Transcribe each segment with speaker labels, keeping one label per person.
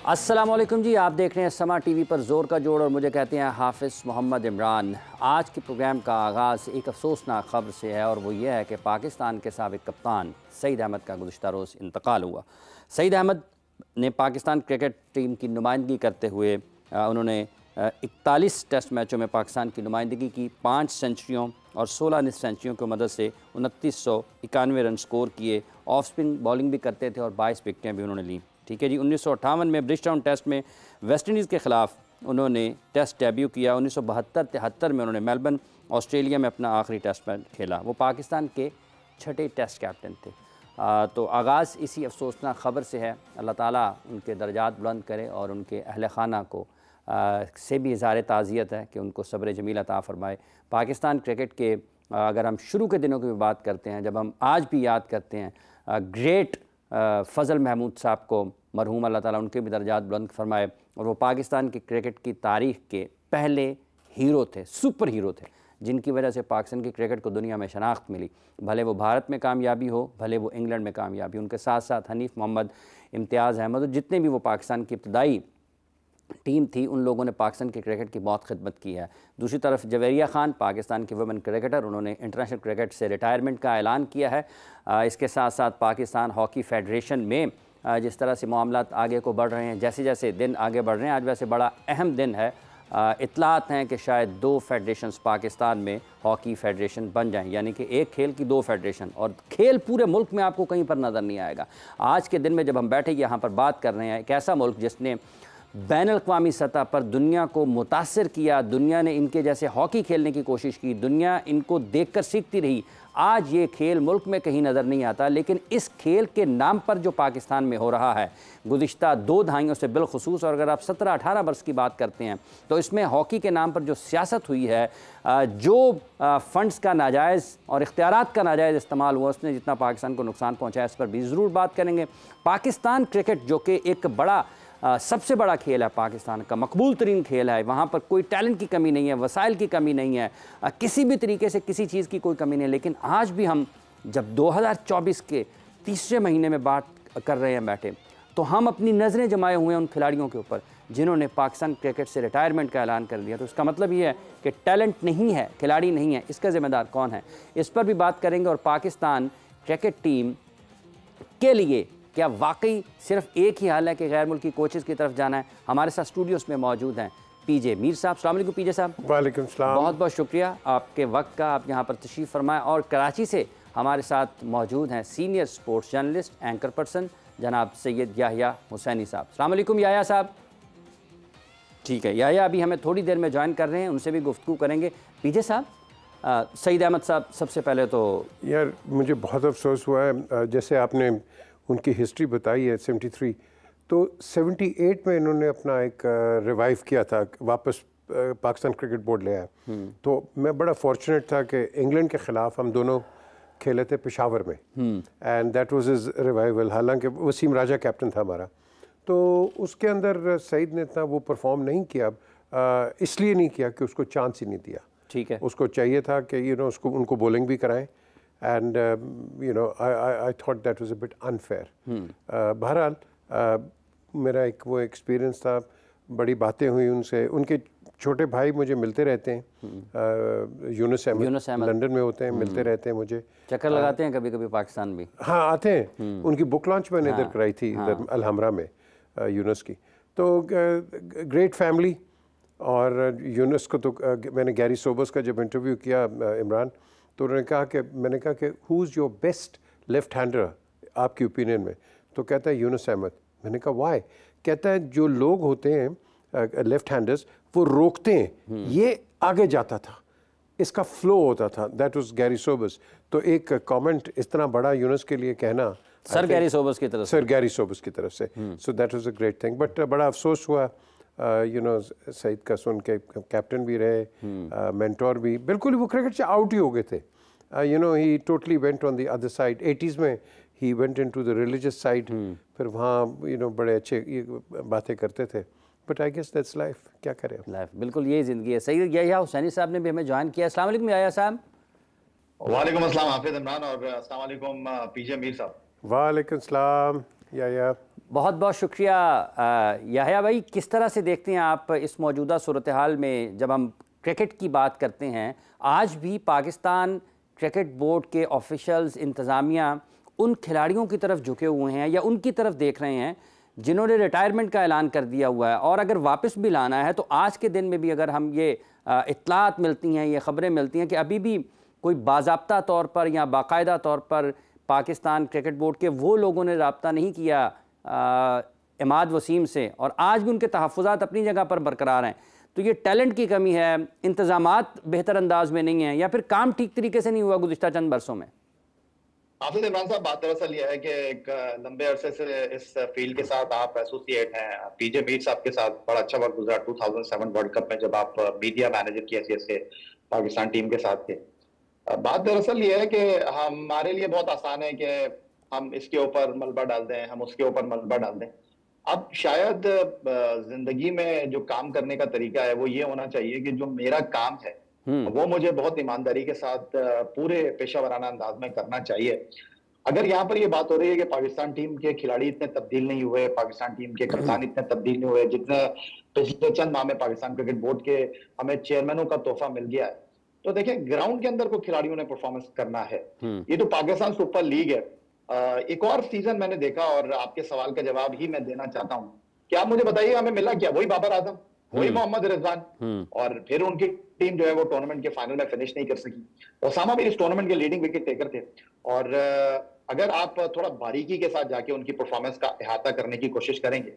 Speaker 1: अस्सलामुअलैकुम जी, आप देख रहे हैं समा टीवी पर ज़ोर का जोड़ और मुझे कहते हैं हाफिज़ मोहम्मद इमरान। आज के प्रोग्राम का आगाज़ एक अफसोसनाक ख़बर से है और वो ये है कि पाकिस्तान के साबिक़ कप्तान सईद अहमद का गुज़िश्ता रोज़ इंतकाल हुआ। सईद अहमद ने पाकिस्तान क्रिकेट टीम की नुमाइंदगी करते हुए उन्होंने 41 टेस्ट मैचों में पाकिस्तान की नुमाइंदगी की, 5 सेंचुरियों और 16 निस सेंचुरियों की मदद से 2991 रन स्कोर किए। ऑफ स्पिन बॉलिंग भी करते थे और 22 विकेटें भी उन्होंने लीं। ठीक है जी। 1958 में ब्रिजटाउन टेस्ट में वेस्ट इंडीज़ के ख़िलाफ़ उन्होंने टेस्ट डेब्यू किया। 1972-73 में उन्होंने मेलबर्न ऑस्ट्रेलिया में अपना आखिरी टेस्ट मैच खेला। वो पाकिस्तान के 6ठे टेस्ट कैप्टन थे। तो आगाज़ इसी अफसोसनाक ख़बर से है। अल्लाह ताला उनके दर्जात बुलंद करे और उनके अहल खाना को से भी इज़हार ताज़ियत है कि उनको सब्र जमील अता फ़रमाए। पाकिस्तान क्रिकेट के अगर हम शुरू के दिनों की भी बात करते हैं, जब हम आज भी याद करते हैं ग्रेट फ़ज़ल महमूद साहब को, मरहूम अल्लाह ताला उनके भी दर्जात बुलंद फरमाए, और वो पाकिस्तान की क्रिकेट की तारीख़ के पहले हीरो थे, सुपर हीरो थे, जिनकी वजह से पाकिस्तान की क्रिकेट को दुनिया में शनाख्त मिली। भले वो भारत में कामयाबी हो, भले वो इंग्लैंड में कामयाबी। उनके साथ साथ हनीफ मोहम्मद, इम्तियाज़ अहमद और जितने भी वो पाकिस्तान की इब्तदाई टीम थी, उन लोगों ने पाकिस्तान की क्रिकेट की बहुत खिदमत की है। दूसरी तरफ जवेरिया ख़ान, पाकिस्तान की वुमेन क्रिकेटर, उन्होंने इंटरनेशनल क्रिकेट से रिटायरमेंट का ऐलान किया है। इसके साथ साथ पाकिस्तान हॉकी फेडरेशन में जिस तरह से मामलात आगे को बढ़ रहे हैं, जैसे जैसे दिन आगे बढ़ रहे हैं, आज वैसे बड़ा अहम दिन है। इत्तलात हैं कि शायद 2 फेडरेशंस पाकिस्तान में हॉकी फेडरेशन बन जाएं, यानी कि एक खेल की 2 फेडरेशन, और खेल पूरे मुल्क में आपको कहीं पर नज़र नहीं आएगा। आज के दिन में जब हम बैठे यहाँ पर बात कर रहे हैं, एक ऐसा मुल्क जिसने बैनुल-अक़वामी सतह पर दुनिया को मुतासिर किया, दुनिया ने इनके जैसे हॉकी खेलने की कोशिश की, दुनिया इनको देखकर सीखती रही। आज ये खेल मुल्क में कहीं नज़र नहीं आता, लेकिन इस खेल के नाम पर जो पाकिस्तान में हो रहा है गुज़िश्ता 2 दहाइयों से बिलखुसूस, और अगर आप 17-18 वर्ष की बात करते हैं तो इसमें हॉकी के नाम पर जो सियासत हुई है, जो फ़ंड्स का नाजायज़ और इख्तियारात का नाजायज़ इस्तेमाल हुआ, उसने जितना पाकिस्तान को नुकसान पहुँचाया, इस पर भी ज़रूर बात करेंगे। पाकिस्तान क्रिकेट जो कि एक बड़ा सबसे बड़ा खेल है, पाकिस्तान का मकबूल तरीन खेल है, वहाँ पर कोई टैलेंट की कमी नहीं है, वसाइल की कमी नहीं है, किसी भी तरीके से किसी चीज़ की कोई कमी नहीं है। लेकिन आज भी हम जब 2024 के तीसरे महीने में बात कर रहे हैं बैठे, तो हम अपनी नज़रें जमाए हुए हैं उन खिलाड़ियों के ऊपर जिन्होंने पाकिस्तान क्रिकेट से रिटायरमेंट का ऐलान कर दिया। तो इसका मतलब ये है कि टैलेंट नहीं है, खिलाड़ी नहीं है, इसका ज़िम्मेदार कौन है, इस पर भी बात करेंगे। और पाकिस्तान क्रिकेट टीम के लिए क्या वाकई सिर्फ एक ही हाल है कि गैर मुल्की कोचेज़ की तरफ जाना है? हमारे साथ स्टूडियोज़ में मौजूद हैं पीजे मीर साहब। अस्सलाम वालेकुम पीजे साहब।
Speaker 2: वालेकुम सलाम।
Speaker 1: बहुत बहुत शुक्रिया आपके वक्त का, आप यहाँ पर तशरीफ़ फरमाएं। और कराची से हमारे साथ मौजूद हैं senior sports journalist, anchor person जनाब सैयद याह्या हुसैनी साहब। अस्सलाम वालेकुम याह्या साहब। ठीक है, याह्या अभी हमें थोड़ी देर में ज्वाइन कर रहे हैं, उनसे भी गुफ्तगू करेंगे। पीजे साहब, सईद अहमद साहब, सबसे पहले तो
Speaker 2: यार मुझे बहुत अफसोस हुआ है, जैसे आपने उनकी हिस्ट्री बताई है 73, तो 78 में इन्होंने अपना एक रिवाइव किया था, वापस पाकिस्तान क्रिकेट बोर्ड ले आया। तो मैं बड़ा फॉर्चुनेट था कि इंग्लैंड के ख़िलाफ़ हम दोनों खेले थे पेशावर में, and that was his revival. हालांकि वसीम राजा कैप्टन था हमारा, तो उसके अंदर सईद ने इतना वो परफॉर्म नहीं किया, इसलिए नहीं किया कि उसको चांस ही नहीं दिया।
Speaker 1: ठीक है,
Speaker 2: उसको चाहिए था कि उसको उनको बॉलिंग भी कराएं, and I thought that was a bit unfair. बहरहाल मेरा एक वो एक्सपीरियंस था, बड़ी बातें हुई उनसे। उनके छोटे भाई मुझे मिलते रहते हैं, यूनुस अहमद लंदन में होते हैं, मिलते रहते हैं मुझे,
Speaker 1: चक्कर लगाते हैं कभी कभी पाकिस्तान भी।
Speaker 2: हाँ आते हैं। उनकी बुक लॉन्च मैंने इधर कराई थी, इधर अलहमरा में यूनुस की। तो ग्रेट फैमिली। और यूनुस को तो मैंने गैरी सोबर्स का जब इंटरव्यू किया इमरान, तो उन्होंने कहा कि मैंने कहा कि who is your best left hander आपकी ओपिनियन में? तो कहता है यूनुस अहमद। मैंने कहा वाई? कहता है जो लोग होते हैं लेफ्ट हैंडर्स वो रोकते हैं, ये आगे जाता था, इसका फ्लो होता था। That was Garry Sobers. तो एक कमेंट इस तरह बड़ा यूनुस के लिए कहना
Speaker 1: सर गैरी सोबर्स की तरफ से,
Speaker 2: सर गैरी सोबर्स की तरफ से, so that was a great thing. But बड़ा अफसोस हुआ सईद का सुन के, कैप्टन भी रहे, मेंटोर भी, बिल्कुल वो क्रिकेट से आउट ही हो गए थे। He totally went on the other side. 80s में he went into the religious side, फिर वहाँ बड़े अच्छे बातें करते थे। But I guess that's life, क्या करें
Speaker 1: लाइफ, बिल्कुल यही ज़िंदगी है। सही, याह्या हुसैनी साहब ने भी हमें ज्वाइन किया। अस्सलाम वालेकुम याह्या साहब।
Speaker 3: वालेकुम अस्सलाम हाफिज इमरान, और अस्सलाम वालेकुम पीजे मीर साहब।
Speaker 2: वालेकुम सलाम याह्या।
Speaker 1: बहुत बहुत शुक्रिया याहिया भाई। किस तरह से देखते हैं आप इस मौजूदा सूरत हाल में, जब हम क्रिकेट की बात करते हैं, आज भी पाकिस्तान क्रिकेट बोर्ड के ऑफिशियल्स, इंतज़ामिया उन खिलाड़ियों की तरफ झुके हुए हैं या उनकी तरफ देख रहे हैं जिन्होंने रिटायरमेंट का ऐलान कर दिया हुआ है, और अगर वापस भी लाना है तो आज के दिन में भी अगर हम ये इत्तलात मिलती हैं, ये ख़बरें मिलती हैं कि अभी भी कोई बाज़ाब्ता तौर पर या बाकायदा तौर पर पाकिस्तान क्रिकेट बोर्ड के वो लोगों ने रब्ता नहीं किया इमाद वसीम से, और आज भी उनके तहफ़्फ़ुज़ात अपनी जगह पर बरकरार हैं, तो ये टैलेंट की कमी है, इंतज़ामात बेहतर अंदाज में नहीं हैं, या फिर काम ठीक तरीके से नहीं हुआ गुज़िश्ता चंद बरसों में?
Speaker 3: हाफिज इमरान साहब, बात दरअसल यह है कि एक लंबे अरसे से इस फील्ड के साथ आप एसोसिएट हैं। पीजे मीर साहब के साथ बड़ा अच्छा वक्त गुजरा 2007 वर्ल्ड कप में, जब आप मीडिया मैनेजर की हैसियत से पाकिस्तान टीम के साथ थे। बात दरअसल यह है कि हमारे लिए बहुत आसान है कि हम इसके ऊपर मलबा डाल दें, हम उसके ऊपर मलबा डाल दें। अब शायद जिंदगी में जो काम करने का तरीका है वो ये होना चाहिए कि जो मेरा काम है वो मुझे बहुत ईमानदारी के साथ पूरे पेशा वराना अंदाज में करना चाहिए। अगर यहाँ पर ये बात हो रही है कि पाकिस्तान टीम के खिलाड़ी इतने तब्दील नहीं हुए, पाकिस्तान टीम के कप्तान इतने तब्दील नहीं हुए जितने पिछले चंद माह में पाकिस्तान क्रिकेट बोर्ड के हमें चेयरमैनों का तोहफा मिल गया है, तो देखें ग्राउंड के अंदर को खिलाड़ियों ने परफॉर्मेंस करना है। ये तो पाकिस्तान सुपर लीग है। एक और सीजन मैंने देखा और आपके सवाल का जवाब ही मैं देना चाहता हूं कि आप मुझे बताइए हमें मिला क्या? वही बाबर आजम, वही मोहम्मद रिजवान, और फिर उनकी टीम जो है वो टूर्नामेंट के फाइनल में फिनिश नहीं कर सकी। ओसामा भी इस टूर्नामेंट के लीडिंग विकेट टेकर थे। और अगर आप थोड़ा बारीकी के साथ जाके उनकी परफॉर्मेंस का अहाता करने की कोशिश करेंगे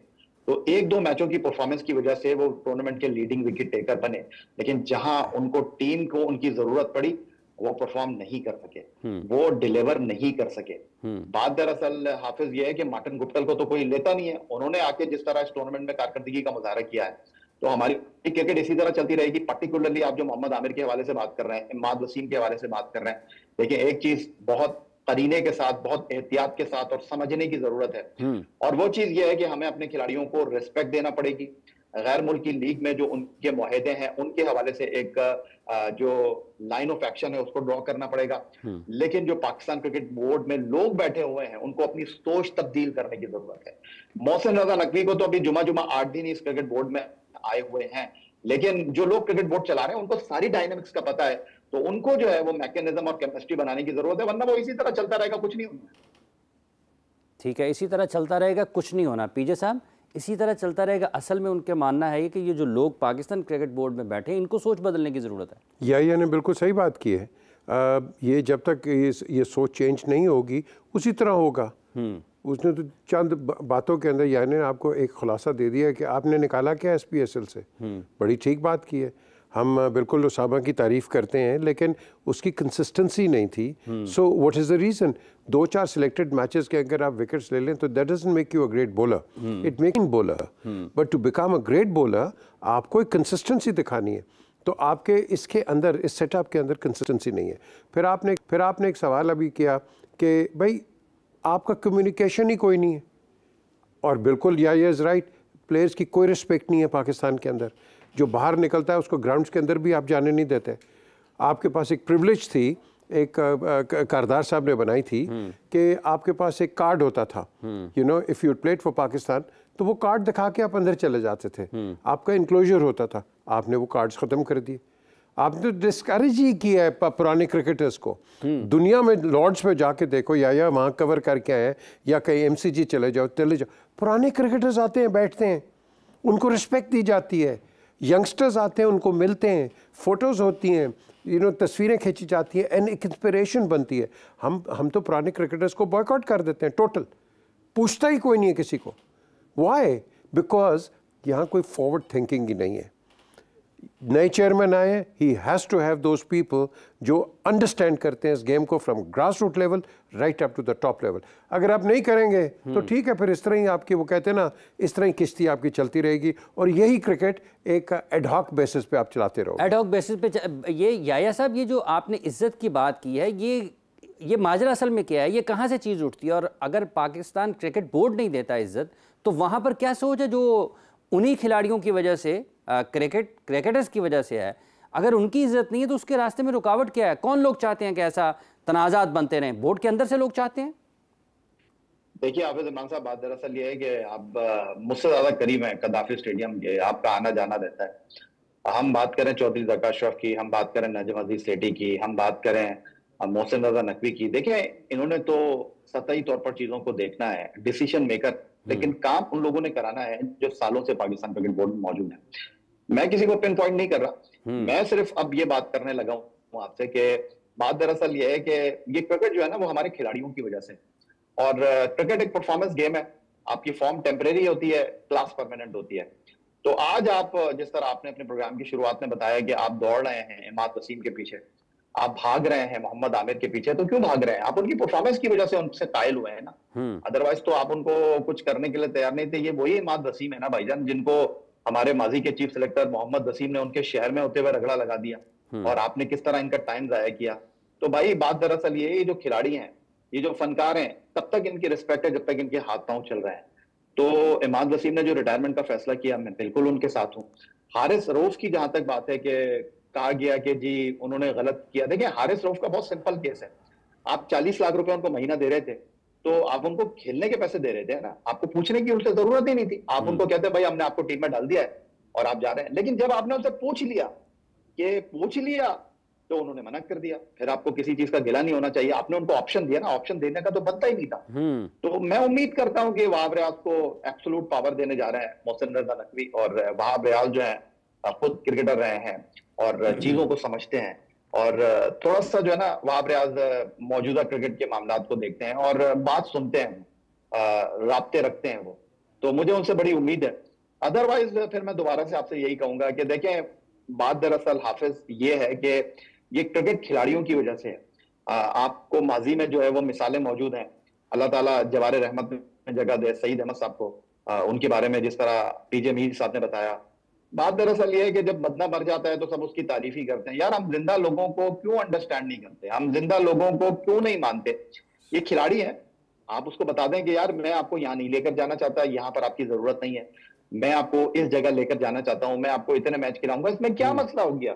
Speaker 3: तो एक दो मैचों की परफॉर्मेंस की वजह से वो टूर्नामेंट के लीडिंग विकेट टेकर बने, लेकिन जहां उनको टीम को उनकी जरूरत पड़ी वो परफॉर्म नहीं कर सके, वो डिलीवर नहीं कर सके। बात दरअसल हाफिज ये है कि मार्टिन गुप्टिल को तो कोई लेता नहीं है। उन्होंने आके जिस तरह इस टूर्नामेंट में कारकर्दगी का मुजाहरा किया है, तो हमारी क्रिकेट इसी तरह चलती रहेगी। पर्टिकुलरली आप जो मोहम्मद आमिर के हवाले से बात कर रहे हैं, इमाद वसीम के हवाले से बात कर रहे हैं, देखिए एक चीज बहुत करीने के साथ, बहुत एहतियात के साथ और समझने की जरूरत है, और वो चीज ये है कि हमें अपने खिलाड़ियों को रिस्पेक्ट देना पड़ेगी। गैर मुल्की लीग में जो उनके मुआहदे हैं उनके हवाले से एक जो लाइन ऑफ एक्शन है उसको ड्रॉ करना पड़ेगा। लेकिन जो पाकिस्तान क्रिकेट बोर्ड में लोग बैठे हुए हैं उनको अपनी सोच तब्दील करने की जरूरत है। मोहसिन रजा नकवी को तो अभी जुमा 8 दिन इस क्रिकेट बोर्ड में आए हुए हैं, लेकिन जो लोग क्रिकेट बोर्ड चला रहे हैं उनको सारी डायनेमिक्स का पता है, तो उनको जो है वो मैकेनिज्म और केमिस्ट्री बनाने की जरूरत है, वरना वो इसी तरह चलता रहेगा, कुछ नहीं होना।
Speaker 1: ठीक है, इसी तरह चलता रहेगा, कुछ नहीं होना। पीजे साहब, इसी तरह चलता रहेगा, असल में उनके मानना है कि ये जो लोग पाकिस्तान क्रिकेट बोर्ड में बैठे हैं इनको सोच बदलने की ज़रूरत है। याहिया
Speaker 2: ने बिल्कुल सही बात की है। ये जब तक ये सोच चेंज नहीं होगी उसी तरह होगा। उसने तो चंद बातों के अंदर यानी ने आपको एक खुलासा दे दिया कि आपने निकाला क्या SPSL से, बड़ी ठीक बात की है। हम बिल्कुल ओसामा की तारीफ़ करते हैं, लेकिन उसकी कंसिस्टेंसी नहीं थी। So what is the reason? 2-4 selected matches के अगर आप विकेट्स ले लें तो that doesn't make you a great bowler, it making bowler. But to become a great bowler आपको एक कंसिस्टेंसी दिखानी है, तो आपके इसके अंदर, इस सेटअप के अंदर कंसिस्टेंसी नहीं है। फिर आपने एक सवाल अभी किया कि भाई आपका कम्युनिकेशन ही कोई नहीं है, और बिल्कुल याहिया इज़ राइट, प्लेयर्स की कोई रिस्पेक्ट नहीं है पाकिस्तान के अंदर। जो बाहर निकलता है उसको ग्राउंड्स के अंदर भी आप जाने नहीं देते। आपके पास एक प्रिविलेज थी, एक कारदार साहब ने बनाई थी कि आपके पास एक कार्ड होता था, you know, if you played for Pakistan, तो वो कार्ड दिखा के आप अंदर चले जाते थे, आपका इंक्लोजर होता था। आपने वो कार्ड्स ख़त्म कर दिए। आपने तो डिस्करेज ही किया है पुराने क्रिकेटर्स को। दुनिया में लॉर्ड्स में जाके देखो, या वहाँ कवर करके आए, या कहीं MCG चले जाओ, पुराने क्रिकेटर्स आते हैं, बैठते हैं, उनको रिस्पेक्ट दी जाती है। यंगस्टर्स आते हैं, उनको मिलते हैं, फ़ोटोज़ होती हैं, यू नो, तस्वीरें खींची जाती हैं, एंड एक इंस्पिरेशन बनती है। हम तो पुराने क्रिकेटर्स को बॉयकॉट कर देते हैं टोटल, पूछता ही कोई नहीं है किसी को। वाई? बिकॉज यहाँ कोई फॉरवर्ड थिंकिंग ही नहीं है। नए चेयरमैन आए, he has to have those people जो अंडरस्टैंड करते हैं इस गेम को from grass root level right up to the top level. अगर आप नहीं करेंगे तो ठीक है, फिर इस तरह ही आपकी, वो कहते हैं ना, इस तरह ही किश्ती आपकी चलती रहेगी, और यही क्रिकेट एक एडहॉक बेसिस पे आप चलाते रहो।
Speaker 1: एडहॉक बेसिस पे ये याहिया साहब, ये जो आपने इज्जत की बात की है, ये माजरा असल में क्या है? ये कहाँ से चीज़ उठती है? और अगर पाकिस्तान क्रिकेट बोर्ड नहीं देता इज्जत, तो वहाँ पर क्या सोच है जो उन्हीं खिलाड़ियों की वजह से, क्रिकेटर्स की वजह से है? अगर उनकी इज्जत नहीं है तो उसके रास्ते में रुकावट क्या है? कौन लोग चाहते हैं कि ऐसा तनाज़ात बनते रहें? बोर्ड के अंदर से लोग चाहते हैं?
Speaker 3: देखिए हाफिज इमरान साहब, बात दरअसल ये है कि आप मुझसे ज्यादा करीब हैं कदाफी स्टेडियम के, आपका आना जाना रहता है। हम बात करें चौधरी ज़का अशरफ की, हम बात करें नजम अजीज सेठी की, हम बात करें मोहसिन रजा नकवी की, देखिए इन्होंने तो सतही तौर पर चीजों को देखना है, डिसीजन मेकर, लेकिन काम उन लोगों ने कराना है जो सालों से पाकिस्तान क्रिकेट बोर्ड में मौजूद है। मैं किसी को पिन पॉइंट नहीं कर रहा, मैं सिर्फ अब ये बात करने लगा हूं आपसे कि बात दरअसल ये है कि ये क्रिकेट जो है ना वो हमारे खिलाड़ियों की वजह से, और क्रिकेट एक परफॉर्मेंस गेम है, आपकी फॉर्म टेम्परेरी होती है, क्लास परमानेंट होती है। तो आज आप जिस तरह आपने अपने प्रोग्राम की शुरुआत में बताया कि आप दौड़ रहे हैं इमाद वसीम के पीछे, आप भाग रहे हैं मोहम्मद आमिर के पीछे, तो क्यों भाग रहे हैं? आप उनकी परफॉर्मेंस की वजह से उनसे कायल हुए हैं ना, अदरवाइज तो आप उनको कुछ करने के लिए तैयार नहीं थे। ये वही इमाद वसीम है ना भाईजान, जिनको हमारे माजी के चीफ सिलेक्टर मोहम्मद वसीम ने उनके शहर में होते हुए रगड़ा लगा दिया, और आपने किस तरह इनका टाइम जाया किया। तो भाई बात दरअसल ये जो खिलाड़ी हैं, ये जो फनकार हैं, तब तक इनकी रिस्पेक्ट है जब तक इनके हाथ पांव चल रहे हैं। तो इमाद वसीम ने जो रिटायरमेंट का फैसला किया, मैं बिल्कुल उनके साथ हूँ। हारिस रऊफ की जहां तक बात है कि कहा गया कि जी उन्होंने गलत किया, देखिए हारिस रऊफ का बहुत सिंपल केस है। आप 40 लाख रुपए उनको महीना दे रहे थे, तो आप उनको खेलने के पैसे दे रहे थे ना, आपको पूछने की उनसे जरूरत ही नहीं थी। आप उनको कहते भाई हमने आपको टीम में डाल दिया है और आप जा रहे हैं, लेकिन जब आपने उनसे पूछ लिया तो उन्होंने मना कर दिया। फिर आपको किसी चीज का गिला नहीं होना चाहिए, आपने उनको ऑप्शन दिया ना, ऑप्शन देने का तो बनता ही नहीं था। तो मैं उम्मीद करता हूं कि वहाब रियाज को एब्सोल्यूट पावर देने जा रहे हैं मोहसिन रजा नकवी, और वहाब रियाज जो है खुद क्रिकेटर रहे हैं और चीजों को समझते हैं, और थोड़ा सा जो है ना वहाब रियाज मौजूदा क्रिकेट के मामलात को देखते हैं और बात सुनते हैं, राब्ते रखते हैं वो, तो मुझे उनसे बड़ी उम्मीद है। अदरवाइज फिर मैं दोबारा से आपसे यही कहूंगा कि देखें बात दरअसल हाफिज ये है कि ये क्रिकेट खिलाड़ियों की वजह से है। आपको माजी में जो है वो मिसालें मौजूद हैं, अल्लाह ताला जवारे रहमत में जगह दे सईद अहमद साहब को, उनके बारे में जिस तरह पीजे मीर साहब ने बताया। बात दरअसल ये है कि जब बंदा मर जाता है तो सब उसकी तारीफ ही करते हैं। यार हम जिंदा लोगों को क्यों अंडरस्टैंड नहीं करते, हम जिंदा लोगों को क्यों नहीं मानते? ये खिलाड़ी है, आप उसको बता दें कि यार मैं आपको यहाँ नहीं लेकर जाना चाहता, यहाँ पर आपकी जरूरत नहीं है, मैं आपको इस जगह लेकर जाना चाहता हूं, मैं आपको इतने मैच खिलाऊंगा, इसमें क्या मसला हो गया?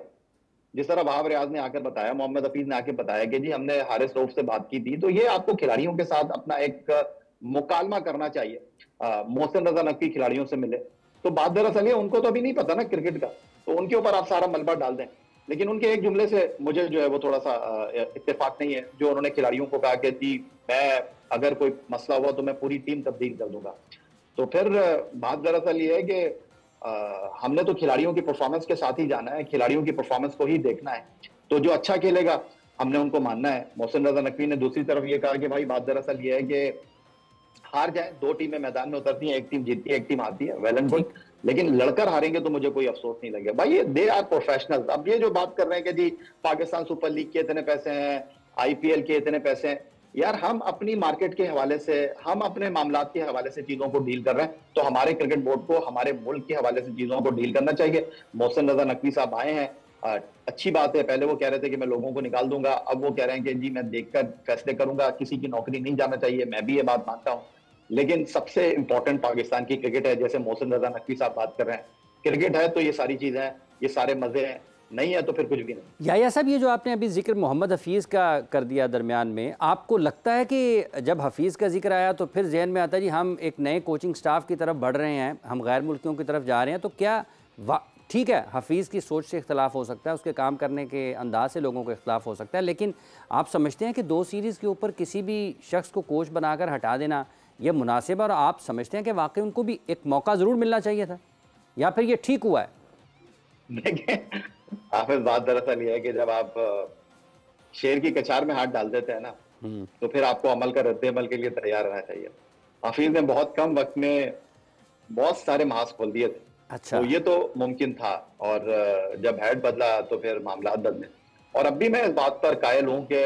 Speaker 3: जिस तरह वहाब रियाज ने आकर बताया, मोहम्मद हफीज ने आकर बताया कि जी हमने हारिस रऊफ से बात की थी, तो ये आपको खिलाड़ियों के साथ अपना एक मुकालमा करना चाहिए। मोहसिन रजा नकवी खिलाड़ियों से मिले, तो बात दरअसल ये उनको तो अभी नहीं पता ना क्रिकेट का, तो उनके ऊपर आप सारा मलबा डाल दें। लेकिन उनके एक जुमले से मुझे जो है वो थोड़ा सा इत्तेफाक नहीं है, जो उन्होंने खिलाड़ियों को कहा कि जी मैं अगर कोई मसला हुआ तो मैं पूरी टीम तब्दील कर दूंगा। तो फिर बात दरअसल ये है कि हमने तो खिलाड़ियों की परफॉर्मेंस के साथ ही जाना है, खिलाड़ियों की परफॉर्मेंस को ही देखना है, तो जो अच्छा खेलेगा हमने उनको मानना है। मोहसिन रजा नकवी ने दूसरी तरफ ये कहा कि भाई बात दरअसल ये है कि हार जाए, दो टीमें मैदान में उतरती हैं, एक टीम जीतती है एक टीम हारती है, वेल एंड गुड, लेकिन लड़कर हारेंगे तो मुझे कोई अफसोस नहीं लगेगा। भाई दे आर प्रोफेशनल्स। अब ये जो बात कर रहे हैं कि जी पाकिस्तान सुपर लीग के इतने पैसे हैं, IPL के इतने पैसे हैं, यार हम अपनी मार्केट के हवाले से, हम अपने मामलात के हवाले से चीजों को डील कर रहे हैं, तो हमारे क्रिकेट बोर्ड को हमारे मुल्क के हवाले से चीजों को डील करना चाहिए। मोहसिन रजा नकवी साहब आए हैं, अच्छी बात है। पहले वो कह रहे थे कि मैं लोगों को निकाल दूंगा, अब वो कह रहे हैं कि जी मैं देखकर फैसले करूंगा, किसी की नौकरी नहीं जाना चाहिए, मैं भी ये बात मानता हूँ, लेकिन सबसे इंपॉर्टेंट पाकिस्तान की क्रिकेट है। जैसे मोहसिन रजा नकवी साहब बात कर रहे हैं, क्रिकेट है तो ये सारी चीजें हैं, ये सारे मजे हैं, नहीं है तो फिर कुछ भी नहीं।
Speaker 1: याया साहब, ये जो आपने अभी जिक्र मोहम्मद हफीज़ का कर दिया दरमियान में, आपको लगता है कि जब हफीज़ का जिक्र आया तो फिर जहन में आता है जी हम एक नए कोचिंग स्टाफ की तरफ बढ़ रहे हैं, हम गैर मुल्कियों की तरफ जा रहे हैं, तो क्या ठीक है हफीज़ की सोच से इख्तलाफ हो सकता है, उसके काम करने के अंदाज से लोगों को इख्तलाफ हो सकता है, लेकिन आप समझते हैं कि 2 सीरीज़ के ऊपर किसी भी शख्स को कोच बनाकर हटा देना यह मुनासिब, और आप समझते हैं कि वाकई उनको भी एक मौका ज़रूर मिलना चाहिए था, या फिर ये ठीक हुआ है?
Speaker 3: देखिए हाफिज, बात दरअसल ये है कि जब आप शेर की कचार में हाथ डाल देते हैं ना, तो फिर आपको अमल का रद्द-ए-अमल के लिए तैयार रहना चाहिए। हफीज ने बहुत कम वक्त में बहुत सारे महाज खोल दिए थे। अच्छा। तो ये तो मुमकिन था, और जब हेड बदला तो फिर मामलात बदले, और अब भी मैं इस बात पर कायल हूं कि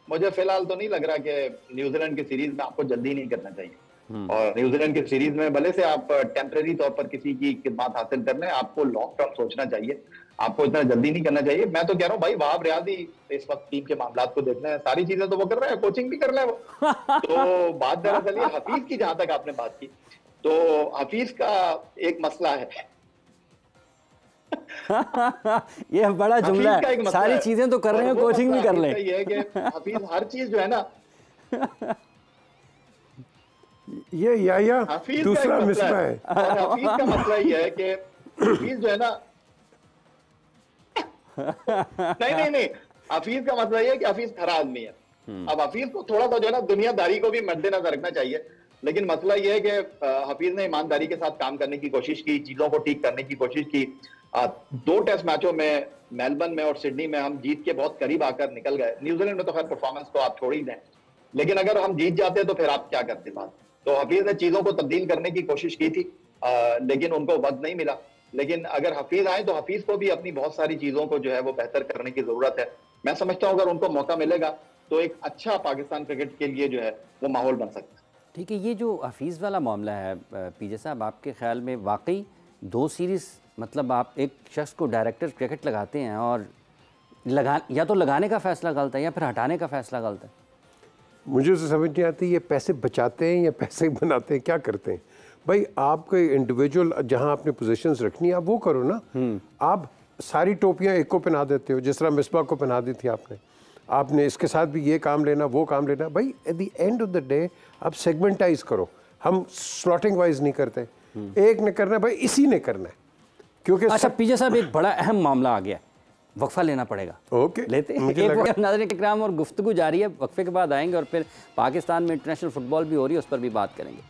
Speaker 3: मुझे फिलहाल तो नहीं लग रहा कि न्यूजीलैंड की सीरीज में आपको जल्दी नहीं करना चाहिए, और न्यूजीलैंड की सीरीज में भले से आप टेम्परेरी तौर पर किसी की खिदमत हासिल कर लें, आपको लॉन्ग टर्म सोचना चाहिए, आपको इतना जल्दी नहीं करना चाहिए। मैं तो कह रहा हूँ भाई वहाब रियाज ही इस वक्त टीम के मामलात को देखना है, सारी चीजें तो वो कर रहे हैं, कोचिंग भी कर रहे हैं वो। तो बात दरअसल ये हफीज की, जहां तक आपने बात की, तो हफीज का एक मसला है।
Speaker 1: ये बड़ा जुमला है, सारी चीजें तो कर रहे हैं, कोचिंग भी कर ले।
Speaker 3: ये है कि हफीज हर चीज जो है ना
Speaker 2: ये या
Speaker 3: हफीज
Speaker 2: दूसरा
Speaker 3: का
Speaker 2: मिसरा है।
Speaker 3: और हफीज का मसला ये है कि हफीज जो है ना नहीं, हफीज का मसला ये है कि हफीज खरा आदमी है। अब हफीज को थोड़ा सा जो है ना दुनियादारी को भी मद्देनजर रखना चाहिए, लेकिन मसला ये है कि हफीज ने ईमानदारी के साथ काम करने की कोशिश की, चीजों को ठीक करने की कोशिश की। 2 टेस्ट मैचों में मेलबर्न में और सिडनी में हम जीत के बहुत करीब आकर निकल गए। न्यूजीलैंड में तो खैर परफॉर्मेंस तो आप छोड़ ही दें, लेकिन अगर हम जीत जाते तो फिर आप क्या करते बात। तो हफीज ने चीजों को तब्दील करने की कोशिश की थी, लेकिन उनको वक्त नहीं मिला। लेकिन अगर हफीज आए तो हफीज को भी अपनी बहुत सारी चीजों को जो है वो बेहतर करने की जरूरत है। मैं समझता हूं अगर उनको मौका मिलेगा तो एक अच्छा पाकिस्तान क्रिकेट के लिए जो है वो माहौल बन सकता है।
Speaker 1: ठीक है, ये जो हफीज़ वाला मामला है पीजे साहब, आपके ख्याल में वाकई 2 सीरीज़, मतलब आप एक शख्स को डायरेक्टर क्रिकेट लगाते हैं और या तो लगाने का फैसला गलत है या फिर हटाने का फैसला गलत है?
Speaker 2: मुझे तो समझ नहीं आती ये पैसे बचाते हैं या पैसे बनाते हैं, क्या करते हैं भाई। आपको इंडिविजुअल जहां आपने पोजीशंस रखनी है आप वो करो ना। आप सारी टोपियां एक को पहना देते हो, जिस तरह मिसबा को पहना दी थी आपने इसके साथ भी ये काम लेना वो काम लेना। भाई at the end of the day आप सेगमेंटाइज करो। हम स्लॉटिंग वाइज नहीं करते, एक ने करना है भाई, इसी ने करना है। क्योंकि
Speaker 1: अच्छा पीजे साहब, एक बड़ा अहम मामला आ गया, वक्फा लेना पड़ेगा।
Speaker 2: ओके,
Speaker 1: लेते हैं एक वक्त। नाज़रीन इकराम, और गुफ्तगू जारी है, वक्फे के बाद आएंगे और फिर पाकिस्तान में इंटरनेशनल फुटबॉल भी हो रही है, उस पर भी बात करेंगे।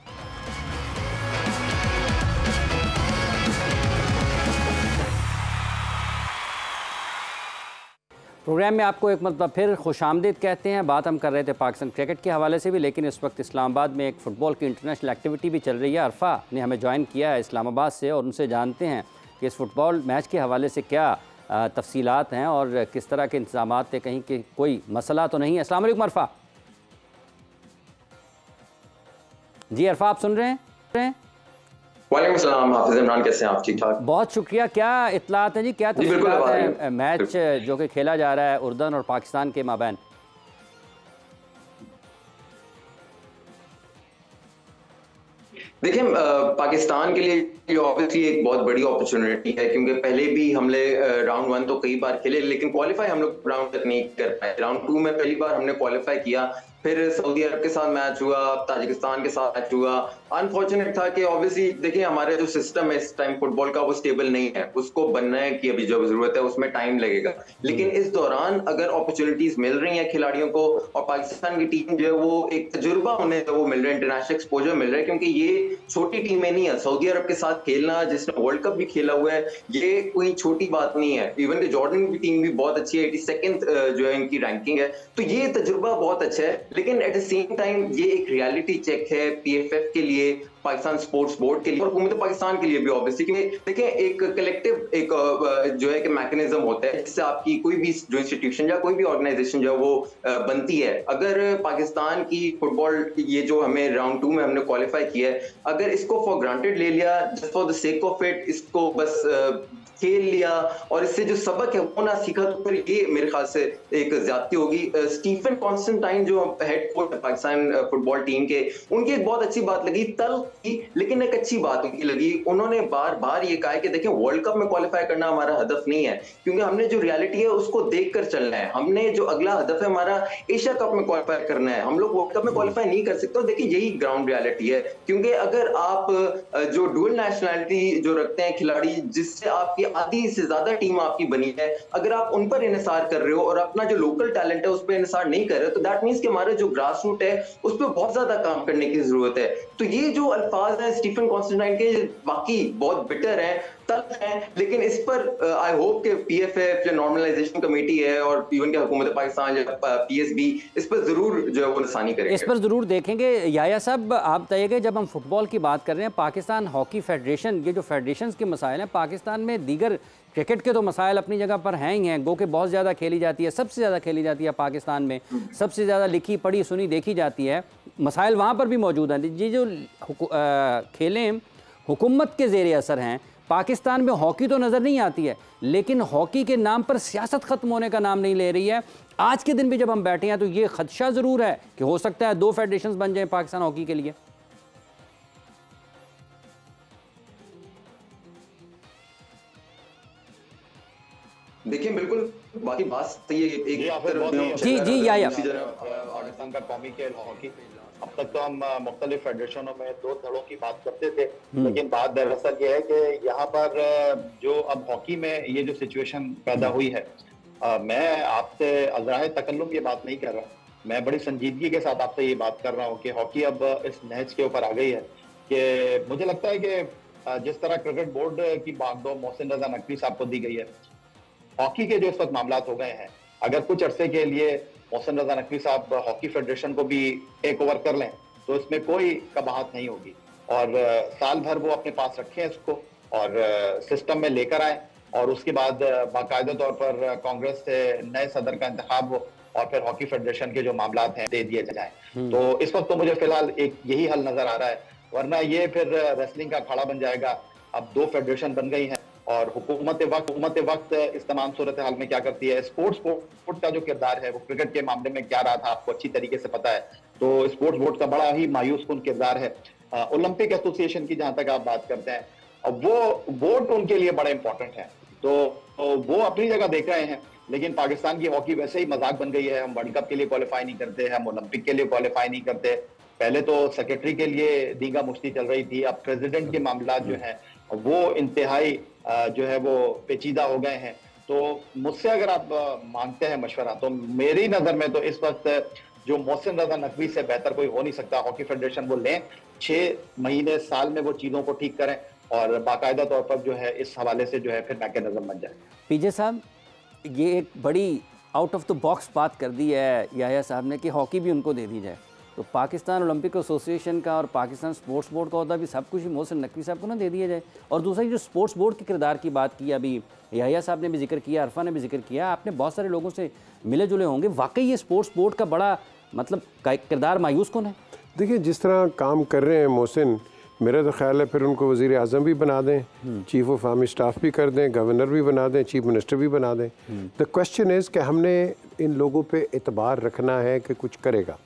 Speaker 1: प्रोग्राम में आपको एक मतलब फिर खुशामदीद कहते हैं। बात हम कर रहे थे पाकिस्तान क्रिकेट के हवाले से भी, लेकिन इस वक्त इस्लामाबाद में एक फ़ुटबॉल की इंटरनेशनल एक्टिविटी भी चल रही है। अरफा ने हमें ज्वाइन किया है इस्लामाबाद से, और उनसे जानते हैं कि इस फुटबॉल मैच के हवाले से क्या तफसीलात हैं और किस तरह के इंतजामात थे, कहीं कि कोई मसला तो नहीं है। अस्सलाम वालेकुम अरफा। जी अरफा, आप सुन रहे हैं?
Speaker 4: वालेकुम सलाम, हाफिज इमरान, कैसे हैं आप? ठीक ठाक,
Speaker 1: बहुत शुक्रिया। क्या इत्तलात हैं जी, क्या तफसीलात हैं मैच जो कि खेला जा रहा है उर्दन और पाकिस्तान के माबैन?
Speaker 4: देखिए पाकिस्तान के लिए ये ऑब्वियसली एक बहुत बड़ी अपॉर्चुनिटी है, क्योंकि पहले भी हमने राउंड 1 तो कई बार खेले, लेकिन क्वालिफाई हम लोग राउंड तक नहीं कर पाए। राउंड 2 में पहली बार हमने क्वालिफाई किया, फिर सऊदी अरब के साथ मैच हुआ, ताजिकिस्तान के साथ मैच हुआ। अनफॉर्चुनेट था कि ऑब्वियसली देखिए हमारे जो सिस्टम है इस टाइम फुटबॉल का वो स्टेबल नहीं है, उसको बनने की अभी जो जरूरत है उसमें टाइम लगेगा। लेकिन इस दौरान अगर अपॉर्चुनिटीज मिल रही हैं खिलाड़ियों को, और पाकिस्तान की टीम जो है वो एक तजुर्बा होने वो मिल रहा है, इंटरनेशनल एक्सपोजर मिल रहा है, क्योंकि ये छोटी टीमें नहीं है। सऊदी अरब के साथ खेलना, जिसने वर्ल्ड कप भी खेला हुआ है, ये कोई छोटी बात नहीं है। इवन कि जॉर्डन की टीम भी बहुत अच्छी है, 82nd जो है इनकी रैंकिंग है, तो ये तजुर्बा बहुत अच्छा है। लेकिन एट द सेम टाइम ये एक रियलिटी चेक है PFF के लिए, पाकिस्तान स्पोर्ट्स बोर्ड के लिए और हुकूमत पाकिस्तान के लिए भी ऑब्वियसली, क्योंकि देखिए एक कलेक्टिव एक जो है कि मैकेनिज्म होता है जिससे आपकी कोई भी जो इंस्टीट्यूशन या कोई भी ऑर्गेनाइजेशन जो है वो बनती है। अगर पाकिस्तान की फुटबॉल ये जो हमें राउंड 2 में हमने क्वालिफाई किया है, अगर इसको फॉर ग्रांटेड ले लिया, just for the sake of it, इसको बस खेल लिया और इससे जो सबक है वो ना सीखा, तो फिर ये मेरे ख्याल से एक ज्यादती होगी। स्टीफन कॉन्स्टेंटाइन जो head coach Pakistan football team के, उनकी एक बहुत अच्छी बात लगी, तल्ख थी लेकिन एक अच्छी बात उनकी लगी। उन्होंने बार बार ये कहा कि देखिए वर्ल्ड कप में क्वालिफाई करना हमारा हदफ नहीं है, क्योंकि हमने जो रियलिटी है उसको देखकर चलना है। हमने जो अगला हदफ है हमारा एशिया कप में क्वालिफाई करना है, हम लोग वर्ल्ड कप में क्वालिफाई नहीं कर सकते। देखिए यही ग्राउंड रियलिटी है, क्योंकि अगर आप जो डुअल नेशनलिटी जो रखते हैं खिलाड़ी, जिससे आपकी आधी से ज्यादा टीम आपकी बनी है, अगर आप उन पर इन्हिसार कर रहे हो और अपना जो लोकल टैलेंट है उस पर इन्हिसार नहीं कर रहे हो, तो दैट मींस कि हमारे जो ग्रास रूट है उस पर बहुत ज्यादा काम करने की जरूरत है। तो ये जो अल्फाज हैं स्टीफन कॉन्स्टेंटाइन के, वाकई बहुत बिटर हैं, तल्ख हैं, लेकिन इस पर आई होप कि PFF जो नॉर्मलाइजेशन कमेटी है और इवन के हुकूमत पाकिस्तान जो PSB इस पर जरूर जो है वो निशानी करेंगे,
Speaker 1: इस पर जरूर देखेंगे। याया साहब आप बताइएगा, जब हम फुटबॉल की बात कर रहे हैं, पाकिस्तान हॉकी फेडरेशन, ये जो फेडरेशंस के मसाइल हैं, पाकिस्तान में दीगर क्रिकेट के तो मसाइल अपनी जगह पर हैं ही हैं, गो के बहुत ज़्यादा खेली जाती है, सबसे ज़्यादा खेली जाती है पाकिस्तान में, सबसे ज़्यादा लिखी पढ़ी सुनी देखी जाती है, मसाइल वहाँ पर भी मौजूद हैं। ये जो खेलें हुकूमत के ज़ेर असर हैं, पाकिस्तान में हॉकी तो नज़र नहीं आती है, लेकिन हॉकी के नाम पर सियासत ख़त्म होने का नाम नहीं ले रही है। आज के दिन भी जब हम बैठे हैं तो ये खदशा ज़रूर है कि हो सकता है 2 फेडरेशन बन जाएं पाकिस्तान हॉकी के लिए।
Speaker 4: देखिए बिल्कुल बाकी बात सही है। एक
Speaker 1: जी या
Speaker 3: पाकिस्तान का कौमी खेल हॉकी, अब तक तो हम मुख्तलिफ फेडरेशनों में 2 धड़ों की बात करते थे, लेकिन बात दरअसल ये है कि यहाँ पर जो अब हॉकी में ये जो सिचुएशन पैदा हुई है, मैं आपसे अज़राए तकल्लुम ये बात नहीं कर रहा, मैं बड़ी संजीदगी के साथ आपसे ये बात कर रहा हूँ कि हॉकी अब इस नहज के ऊपर आ गई है कि मुझे लगता है कि जिस तरह क्रिकेट बोर्ड की बागडोर मोहसिन रजा नकवी साहब को दी गई है, हॉकी के जो इस वक्त मामला हो गए हैं, अगर कुछ अरसे के लिए मोहसिन रजा नकवी साहब हॉकी फेडरेशन को भी टेक ओवर कर लें तो इसमें कोई कबाहत नहीं होगी और साल भर वो अपने पास रखें इसको और सिस्टम में लेकर आए और उसके बाद बाकायदा तौर पर कांग्रेस से नए सदर का इंतखाब हो और फिर हॉकी फेडरेशन के जो मामला हैं दे दिए जाएं। तो इस वक्त तो मुझे फिलहाल एक यही हल नजर आ रहा है, वरना ये फिर रेसलिंग का अखाड़ा बन जाएगा। अब 2 फेडरेशन बन गई हैं और हुकूमत वक्त इस तमाम सूरत हाल में क्या करती है, स्पोर्ट्स बोर्ड का जो किरदार है वो क्रिकेट के मामले में क्या रहा था आपको अच्छी तरीके से पता है। तो स्पोर्ट्स बोर्ड का बड़ा ही मायूस कुन किरदार है। ओलंपिक एसोसिएशन की जहां तक आप बात करते हैं, अब वो वोट उनके लिए बड़ा इंपॉर्टेंट है, तो वो अपनी जगह देख रहे हैं, लेकिन पाकिस्तान की हॉकी वैसे ही मजाक बन गई है। हम वर्ल्ड कप के लिए क्वालिफाई नहीं करते, हम ओलंपिक के लिए क्वालिफाई नहीं करते। पहले तो सेक्रेटरी के लिए दीगा मुश्ती चल रही थी, अब प्रेसिडेंट के मामला जो हैं वो इंतहाई जो है वो पेचीदा हो गए हैं। तो मुझसे अगर आप मांगते हैं मशवरा, तो मेरी नजर में तो इस वक्त जो मोहसिन रजा नकवी से बेहतर कोई हो नहीं सकता। हॉकी फेडरेशन वो लें, 6 महीने साल में वो चीजों को ठीक करें और बाकायदा तौर पर जो है इस हवाले से जो है फिर मैकेनिज्म बन जाए।
Speaker 1: पीजे साहब, ये एक बड़ी आउट ऑफ द बॉक्स बात कर दी है याहिया साहब ने कि हॉकी भी उनको दे दी जाए, तो पाकिस्तान ओलंपिक एसोसिएशन का और पाकिस्तान स्पोर्ट्स बोर्ड का होता भी सब कुछ ही मोहसिन नकवी साहब को ना दे दिया जाए। और दूसरा जो स्पोर्ट्स बोर्ड के किरदार की बात की, अभी याहिया साहब ने भी जिक्र किया, अरफा ने भी जिक्र किया, आपने बहुत सारे लोगों से मिले जुले होंगे, वाकई ये स्पोर्ट्स बोर्ड का बड़ा मतलब किरदार मायूस कौन है?
Speaker 2: देखिए, जिस तरह काम कर रहे हैं मोहसिन, मेरा तो ख्याल है फिर उनको वज़ीर आज़म भी बना दें, चीफ ऑफ आर्मी स्टाफ भी कर दें, गवर्नर भी बना दें, चीफ मिनिस्टर भी बना दें। द क्वेश्चन इज़ कि हमने इन लोगों पे एतबार रखना है कि कुछ करेगा।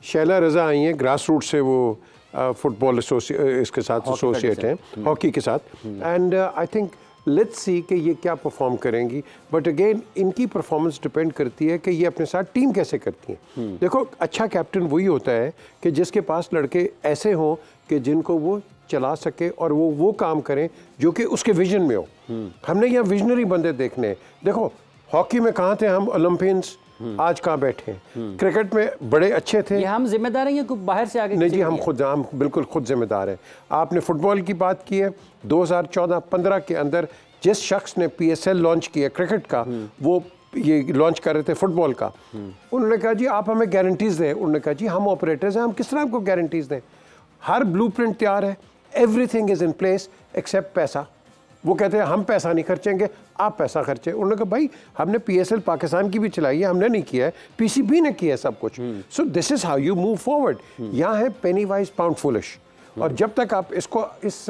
Speaker 2: शैला रज़ा आई हैं ग्रास रूट से, वो फुटबॉल इसके साथ एसोसिएट हैं, हॉकी के साथ, and I think let's see कि ये क्या परफॉर्म करेंगी। बट अगेन इनकी परफॉर्मेंस डिपेंड करती है कि ये अपने साथ टीम कैसे करती हैं। देखो, अच्छा कैप्टन वही होता है कि जिसके पास लड़के ऐसे हों कि जिनको वो चला सके और वो काम करें जो कि उसके विजन में हो। हमने यहाँ विजनरी बंदे देखने हैं। देखो, हॉकी में कहाँ थे हम ओलंपियंस, आज कहाँ बैठे हैं। क्रिकेट में बड़े अच्छे थे।
Speaker 1: ये हम जिम्मेदार हैं या बाहर से आगे?
Speaker 2: नहीं जी, हम बिल्कुल खुद जिम्मेदार हैं। आपने फुटबॉल की बात की है, 2014-15 के अंदर जिस शख्स ने PSL लॉन्च किया क्रिकेट का, वो ये लॉन्च कर रहे थे फुटबॉल का। उन्होंने कहा जी आप हमें गारंटीज दें। उन्होंने कहा जी हम ऑपरेटर्स हैं, हम किस तरह आपको गारंटीज दें। हर ब्लूप्रिंट तैयार है, everything is in place except पैसा। वो कहते हैं हम पैसा नहीं खर्चेंगे, आप पैसा खर्चें। उन्होंने कहा भाई हमने PSL पाकिस्तान की भी चलाई है, हमने नहीं किया है, PCB ने किया है सब कुछ। So this is how you move forward. यहाँ है पेनी वाइज पाउंड फुलिश, और जब तक आप इसको इस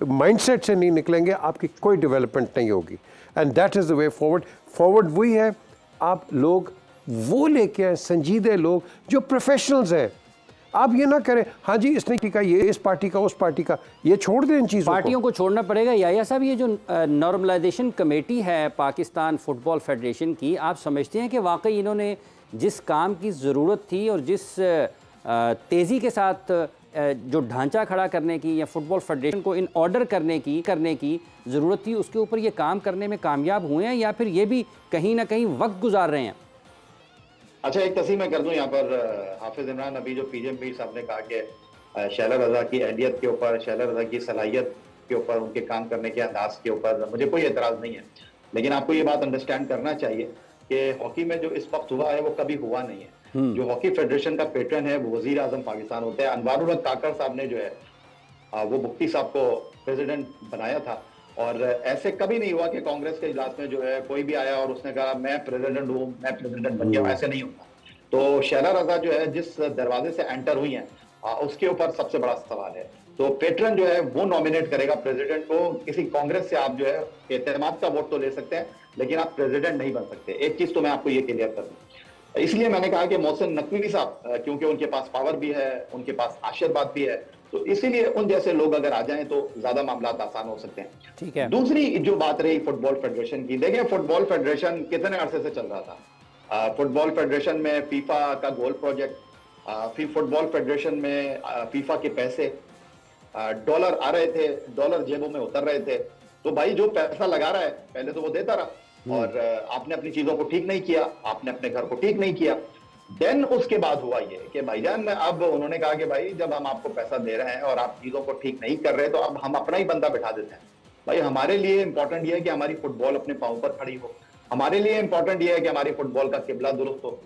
Speaker 2: माइंडसेट से नहीं निकलेंगे आपकी कोई डेवलपमेंट नहीं होगी। And that is the way forward. Forward वही है, आप लोग वो लेके आए संजीदे लोग जो प्रोफेशनल्स हैं। आप ये ना करें हाँ जी इसने टीका, ये इस पार्टी का, उस पार्टी का, ये छोड़ दें इन चीज़ों
Speaker 1: पार्टियों को छोड़ना पड़ेगा। याहिया साहब, ये जो नॉर्मलाइजेशन कमेटी है पाकिस्तान फुटबॉल फेडरेशन की, आप समझते हैं कि वाकई इन्होंने जिस काम की ज़रूरत थी और जिस तेज़ी के साथ जो ढांचा खड़ा करने की या फुटबॉल फेडरेशन को इन ऑर्डर करने की ज़रूरत थी, उसके ऊपर ये काम करने में कामयाब हुए हैं, या फिर ये भी कहीं ना कहीं वक्त गुजार रहे हैं?
Speaker 3: अच्छा, एक तस्वीर मैं कर दूं यहाँ पर। हाफिज इमरान, अभी जो पीजे मीर साहब ने कहा कि शैला रज़ा की अहलियत के ऊपर, शैला रज़ा की सलाहियत के ऊपर, उनके काम करने के अंदाज के ऊपर मुझे कोई एतराज़ नहीं है, लेकिन आपको ये बात अंडरस्टैंड करना चाहिए कि हॉकी में जो इस वक्त हुआ है वो कभी हुआ नहीं है। जो हॉकी फेडरेशन का पेटर्न है वो वजीर आजम पाकिस्तान होता है। अनवारुल हक काकर साहब ने जो है वो मुफ्ती साहब को प्रेसिडेंट बनाया था, और ऐसे कभी नहीं हुआ कि कांग्रेस के इजलास में जो है कोई भी आया और उसने कहा मैं प्रेसिडेंट हूँ, मैं प्रेसिडेंट बन गया। ऐसे नहीं होता। तो शैला रज़ा जो है जिस दरवाजे से एंटर हुई हैं उसके ऊपर सबसे बड़ा सवाल है। तो पेटर्न जो है वो नॉमिनेट करेगा प्रेसिडेंट को। किसी कांग्रेस से आप जो है एतमाद का वोट तो ले सकते हैं, लेकिन आप प्रेसिडेंट नहीं बन सकते। एक चीज तो मैं आपको ये क्लियर कर दूं, इसलिए मैंने कहा कि मोहसिन नकवी साहब, क्योंकि उनके पास पावर भी है, उनके पास आशीर्वाद भी है, तो इसीलिए उन जैसे लोग अगर आ जाएं तो ज्यादा मामला आसान हो सकते हैं।
Speaker 1: ठीक है।
Speaker 3: दूसरी जो बात रही फुटबॉल फेडरेशन की, देखिए फुटबॉल फेडरेशन कितने अरसे से चल रहा था। फुटबॉल फेडरेशन में फीफा का गोल प्रोजेक्ट फुटबॉल फेडरेशन में फीफा के पैसे डॉलर आ रहे थे, डॉलर जेबों में उतर रहे थे। तो भाई जो पैसा लगा रहा है पहले तो वो देता रहा, और आपने अपनी चीजों को ठीक नहीं किया, आपने अपने घर को ठीक नहीं किया। देन उसके बाद हुआ ये कि भाईजान अब उन्होंने कहा कि भाई जब हम आपको पैसा दे रहे हैं और आप चीजों को ठीक नहीं कर रहे तो अब हम अपना ही बंदा बैठा देते हैं। भाई हमारे लिए इंपॉर्टेंट ये है कि हमारी फुटबॉल अपने पांव पर खड़ी हो, हमारे लिए इंपॉर्टेंट ये है कि हमारी फुटबॉल का किबला दुरुस्त हो।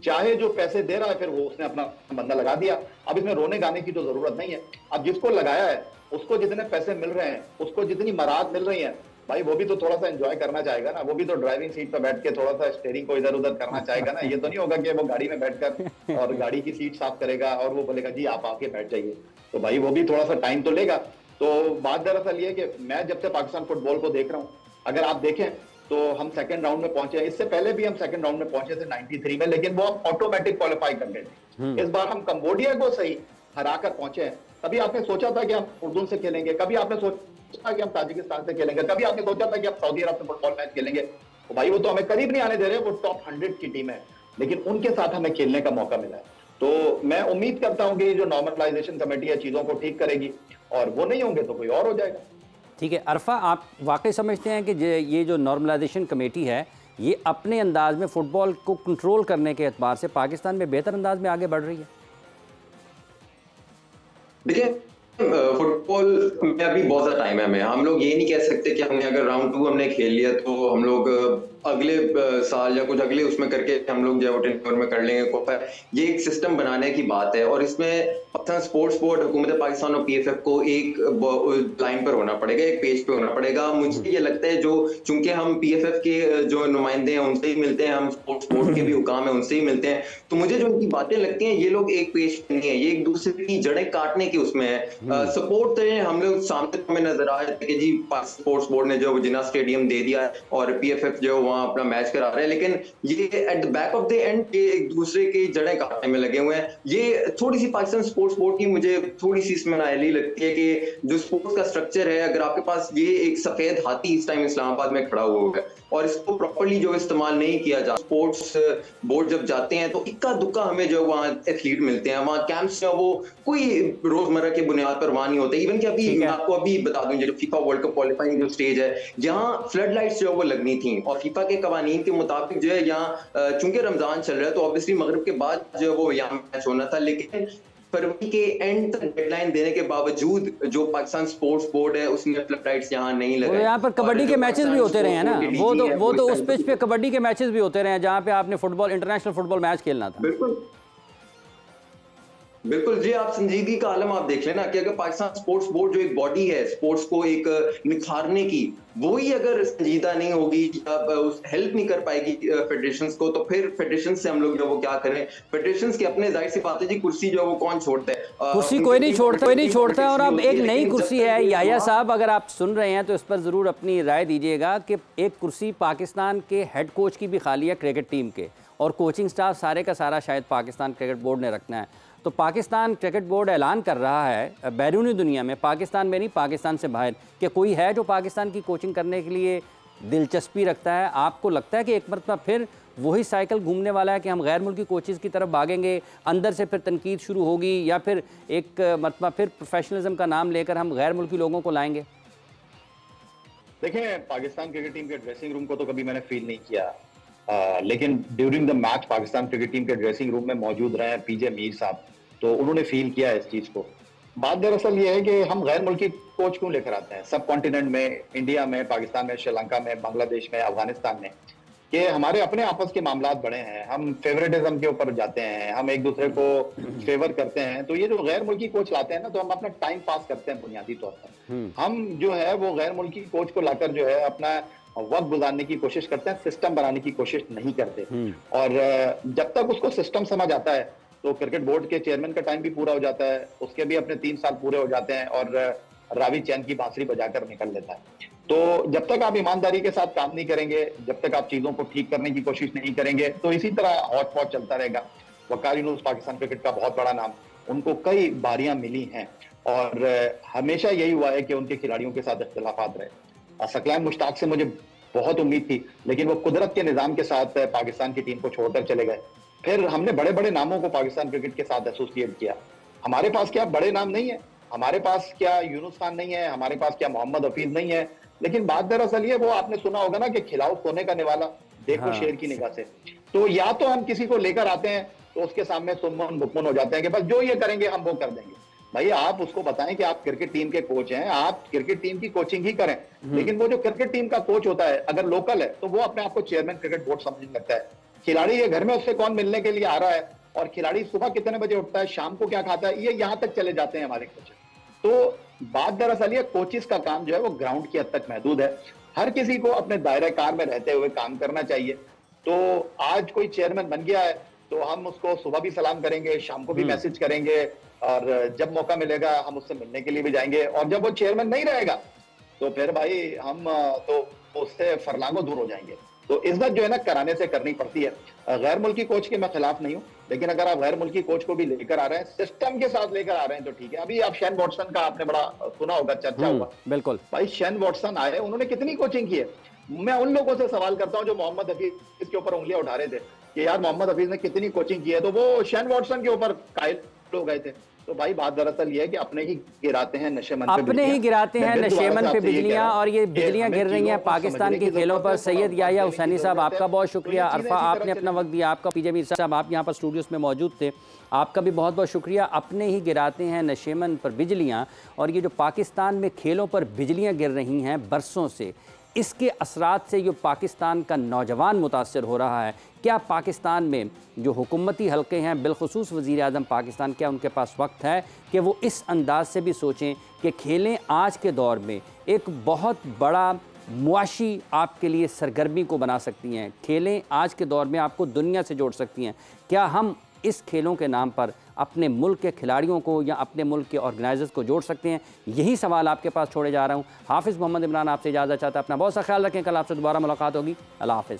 Speaker 3: चाहे जो पैसे दे रहा है फिर वो उसने अपना बंदा लगा दिया, अब इसमें रोने गाने की तो जरूरत नहीं है। अब जिसको लगाया है उसको जितने पैसे मिल रहे हैं, उसको जितनी मराद मिल रही है, भाई वो भी तो थोड़ा सा एंजॉय करना चाहेगा ना, वो भी तो ड्राइविंग सीट पर बैठ के थोड़ा सा स्टीयरिंग को इधर उधर करना चाहेगा ना। ये तो नहीं होगा कि वो गाड़ी में बैठकर और गाड़ी की सीट साफ करेगा और वो बोलेगा जी आप आके बैठ जाइए। तो भाई वो भी थोड़ा सा टाइम तो लेगा। तो बात दरअसल ये है कि मैं जब से पाकिस्तान फुटबॉल को देख रहा हूँ, अगर आप देखें तो हम सेकंड राउंड में पहुंचे, इससे पहले भी हम सेकंड राउंड में पहुंचे थे 93 में, लेकिन वो हम ऑटोमेटिक क्वालिफाई कर गए थे। इस बार हम कंबोडिया को सही हरा कर पहुंचे हैं। कभी आपने सोचा था कि हम उर्दू से खेलेंगे, कभी आपने सोचा कि हम ताजिकिस्तान से खेलेंगे, कभी आपने सोचा था कि हम सऊदी अरब से फुटबॉल मैच खेलेंगे? तो भाई वो तो हमें करीब नहीं आने दे रहे, वो टॉप 100 की टीम है, लेकिन उनके साथ हमें खेलने का मौका मिला है। तो मैं उम्मीद करता हूं कि जो नॉर्मलाइजेशन कमेटी है चीजों को ठीक करेगी, और वो नहीं होंगे तो कोई और हो जाएगा।
Speaker 1: ठीक है अरफा, आप वाकई समझते हैं कि ये जो नॉर्मलाइजेशन कमेटी है ये अपने अंदाज में फ़ुटबॉल को कंट्रोल करने के एतबार से पाकिस्तान में बेहतर अंदाज में आगे बढ़ रही है?
Speaker 4: देखिए फुटबॉल में अभी बहुत ज़्यादा टाइम है हमें, हम लोग ये नहीं कह सकते कि हमने अगर राउंड 2 हमने खेल लिया तो हम लोग अगले साल या कुछ अगले उसमें करके हम लोग जो टेंटोर में कर लेंगे कोपा। ये एक सिस्टम बनाने की बात है, और इसमें पाकिस्तान स्पोर्ट्स बोर्ड, हुकूमत पाकिस्तान और PFF को एक लाइन पर होना पड़ेगा, एक पेज पे होना पड़ेगा। मुझे ये लगता है जो चूंकि हम PFF के जो नुमाइंदे हैं उनसे ही मिलते हैं, हम स्पोर्ट्स बोर्ड के भी हुकाम है उनसे ही मिलते हैं, तो मुझे जो इनकी बातें लगती हैं ये लोग एक पेज पे नहीं है, ये एक दूसरे की जड़ें काटने की उसमें है। सपोर्ट तो हम लोग सामने हमें नजर आ रहे थे कि जी स्पोर्ट्स बोर्ड ने जो जिन्ना स्टेडियम दे दिया है और PFF जो वहां अपना मैच करा रहे हैं, लेकिन ये at the back of the end ये एक दूसरे की जड़ें काटने में लगे हुए हैं। ये थोड़ी सी पाकिस्तान स्पोर्ट्स बोर्ड की मुझे थोड़ी सी इसमें नाअहली लगती है कि जो स्पोर्ट्स का स्ट्रक्चर है, अगर आपके पास ये एक सफेद हाथी इस टाइम इस्लामाबाद में खड़ा हुआ है और इसको प्रॉपर्ली जो इस्तेमाल नहीं किया जा, स्पोर्ट्स बोर्ड जब जाते हैं तो इक्का दुक्का हमें जो वहाँ एथलीट मिलते हैं, वहाँ कैंप्स जो वो कोई रोजमर्रा की बुनियाद पर वहाँ नहीं होते। इवन कि अभी मैं आपको अभी बता दूं जो फीफा वर्ल्ड कप क्वालिफाइंग जो स्टेज है, यहाँ फ्लड लाइट्स जो वो लगनी थी और फीफा के कवानीन के मुताबिक जो है यहाँ चूंकि रमजान चल रहा है तो ऑब्वियसली मगरिब के बाद जो वो यहाँ मैच होना था, लेकिन फरवरी के एंड तक डेडलाइन देने के बावजूद जो पाकिस्तान स्पोर्ट्स बोर्ड है उसने फ्लड लाइट्स यहाँ नहीं लगाई।
Speaker 1: यहाँ पर कबड्डी के मैचेस भी होते रहे हैं ना, वो तो उस पिच पे कबड्डी के मैचेस भी होते रहे हैं जहाँ पे आपने फुटबॉल इंटरनेशनल फुटबॉल मैच खेलना था।
Speaker 4: बिल्कुल बिल्कुल जी, आप संजीदगी का आलम आप देख लेना कि अगर पाकिस्तान स्पोर्ट्स बोर्ड जो एक बॉडी है स्पोर्ट्स को एक निखारने की, वो ही अगर संजीदा नहीं होगी या हेल्प नहीं कर पाएगी फेडरेशंस को, तो फिर फेडरेशंस से हम लोग जो वो क्या करें, फेडरेशंस के अपने जाहिर सी बात है जी कुर्सी जो वो कौन छोड़ता है,
Speaker 1: कुर्सी कोई नहीं छोड़ता। और अब एक नई कुर्सी है, याया साहब अगर आप सुन रहे हैं तो इस पर ज़रूर अपनी राय दीजिएगा कि एक कुर्सी पाकिस्तान के हेड कोच की भी खाली है क्रिकेट टीम के, और कोचिंग स्टाफ सारे का सारा शायद पाकिस्तान क्रिकेट बोर्ड ने रखना है। तो पाकिस्तान क्रिकेट बोर्ड ऐलान कर रहा है बैरूनी दुनिया में, पाकिस्तान में नहीं पाकिस्तान से बाहर, कि कोई है जो पाकिस्तान की कोचिंग करने के लिए दिलचस्पी रखता है। आपको लगता है कि एक मरतबा फिर वही साइकिल घूमने वाला है कि हम गैर मुल्की कोचेज़ की तरफ भागेंगे, अंदर से फिर तनकीद शुरू होगी, या फिर एक मरतबा फिर प्रोफेशनलिज्म का नाम लेकर हम गैर मुल्की लोगों को लाएंगे?
Speaker 3: देखें, पाकिस्तान क्रिकेट टीम के ड्रेसिंग रूम को तो कभी मैंने फील नहीं किया, लेकिन during the match Pakistan cricket team के ड्रेसिंग रूम में मौजूद रहे पीजे मीर साहब, तो उन्होंने फील किया इस चीज को। बात दरअसल ये है कि हम गैर मुल्की कोच क्यों लेकर आते हैं सब कॉन्टिनेंट में, इंडिया में, पाकिस्तान में, श्रीलंका में, बांग्लादेश में, अफगानिस्तान में, कि हमारे अपने आपस के मामलात बड़े हैं, हम फेवरेटिज्म के ऊपर जाते हैं, हम एक दूसरे को फेवर करते हैं। तो ये जो गैर मुल्की कोच लाते हैं ना, तो हम अपना टाइम पास करते हैं बुनियादी तौर पर। हम जो है वो गैर मुल्की कोच को लाकर जो है अपना वक्त गुजारने की कोशिश करते हैं, सिस्टम बनाने की कोशिश नहीं करते। और जब तक उसको सिस्टम समझ आता है तो क्रिकेट बोर्ड के चेयरमैन का टाइम भी पूरा हो जाता है, उसके भी अपने 3 साल पूरे हो जाते हैं और रावी चैन की बांसुरी बजाकर निकल लेता है। तो जब तक आप ईमानदारी के साथ काम नहीं करेंगे, जब तक आप चीजों को ठीक करने की कोशिश नहीं करेंगे, तो इसी तरह हॉट पॉट चलता रहेगा। वकार यूनुस पाकिस्तान क्रिकेट का बहुत बड़ा नाम, उनको कई बारियां मिली हैं और हमेशा यही हुआ है कि उनके खिलाड़ियों के साथ इख्तिलाफात रहे। सकलैन मुश्ताक से मुझे बहुत उम्मीद थी, लेकिन वो कुदरत के निजाम के साथ पाकिस्तान की टीम को छोड़कर चले गए। फिर हमने बड़े बड़े नामों को पाकिस्तान क्रिकेट के साथ एसोसिएट किया। हमारे पास क्या बड़े नाम नहीं है, हमारे पास क्या यूनुस खान नहीं है, हमारे पास क्या मोहम्मद हफीज नहीं है, लेकिन बात दरअसल ये, वो आपने सुना होगा ना कि खिलाओ सोने का निवाला, देखो
Speaker 1: हाँ।
Speaker 3: शेर की निगाह से। तो या तो हम किसी को लेकर आते हैं तो उसके सामने सुनमन बुकमन हो जाते हैं कि बस जो ये करेंगे हम वो कर देंगे। भाई आप उसको बताएं कि आप क्रिकेट टीम के कोच हैं, आप क्रिकेट टीम की कोचिंग ही करें, लेकिन वो जो क्रिकेट टीम का कोच होता है अगर लोकल है तो वो अपने आप को चेयरमैन क्रिकेट बोर्ड समझने लगता है। खिलाड़ी ये घर में उससे कौन मिलने के लिए आ रहा है और खिलाड़ी सुबह कितने बजे उठता है, शाम को क्या खाता है, ये यहां तक चले जाते हैं हमारे कोच। तो बात दरअसल ये, कोचिस का काम जो है वो ग्राउंड की हद तक महदूद है। हर किसी को अपने दायरे कार में रहते हुए काम करना चाहिए। तो आज कोई चेयरमैन बन गया है तो हम उसको सुबह भी सलाम करेंगे, शाम को भी मैसेज करेंगे, और जब मौका मिलेगा हम उससे मिलने के लिए भी जाएंगे। और जब वो चेयरमैन नहीं रहेगा तो फिर भाई हम तो उससे फरलांगों दूर हो जाएंगे। तो इज्जत जो है ना कराने से करनी पड़ती है। गैर मुल्की कोच के मैं खिलाफ नहीं हूँ, लेकिन अगर आप गैर मुल्की कोच को भी लेकर आ रहे हैं, सिस्टम के साथ लेकर आ रहे हैं तो ठीक है। अभी आप शेन वॉटसन का आपने बड़ा सुना होगा, चर्चा हुआ।
Speaker 1: बिल्कुल
Speaker 3: भाई शेन वॉटसन आए, उन्होंने कितनी कोचिंग की है। मैं उन लोगों से सवाल करता हूं जो मोहम्मद हफीज के ऊपर उंगलियां उठा रहे थे कि यार मोहम्मद हफीज ने कितनी कोचिंग की है, तो वो शेन वॉटसन के ऊपर कायल हो गए थे। तो भाई बात दरअसल ये है कि अपने ही गिराते हैं नशेमन पे
Speaker 1: अपने ही गिराते हैं नशेमन पे बिजलियां, और ये बिजलियां गिर रही हैं पाकिस्तान के खेलों पर। सैयद याह्या हुसैनी साहब, आपका बहुत शुक्रिया। अरफा, आपने अपना वक्त दिया। आपका पीजे मीर साहब, आप यहाँ पर स्टूडियोज में मौजूद थे, आपका भी बहुत बहुत शुक्रिया। अपने ही गिराते हैं नशेमन पर बिजलियाँ, और ये जो पाकिस्तान में खेलों पर बिजलियाँ गिर रही हैं बरसों से, इसके असरात से जो पाकिस्तान का नौजवान मुतासर हो रहा है। क्या पाकिस्तान में जो हुकूमती हलके हैं, बिलखुसूस वज़ीर आज़म पाकिस्तान, क्या उनके पास वक्त है कि वो इस अंदाज से भी सोचें कि खेलें आज के दौर में एक बहुत बड़ा मुआशी आपके लिए सरगर्मी को बना सकती हैं। खेलें आज के दौर में आपको दुनिया से जोड़ सकती हैं। क्या हम इस खेलों के नाम पर अपने मुल्क के खिलाड़ियों को या अपने मुल्क के ऑर्गेनाइजर्स को जोड़ सकते हैं? यही सवाल आपके पास छोड़े जा रहा हूँ। हाफिज़ मोहम्मद इमरान आपसे इजाज़त चाहता है। अपना बहुत सा ख्याल रखें। कल आपसे दोबारा मुलाकात होगी। अल्लाह हाफिज़।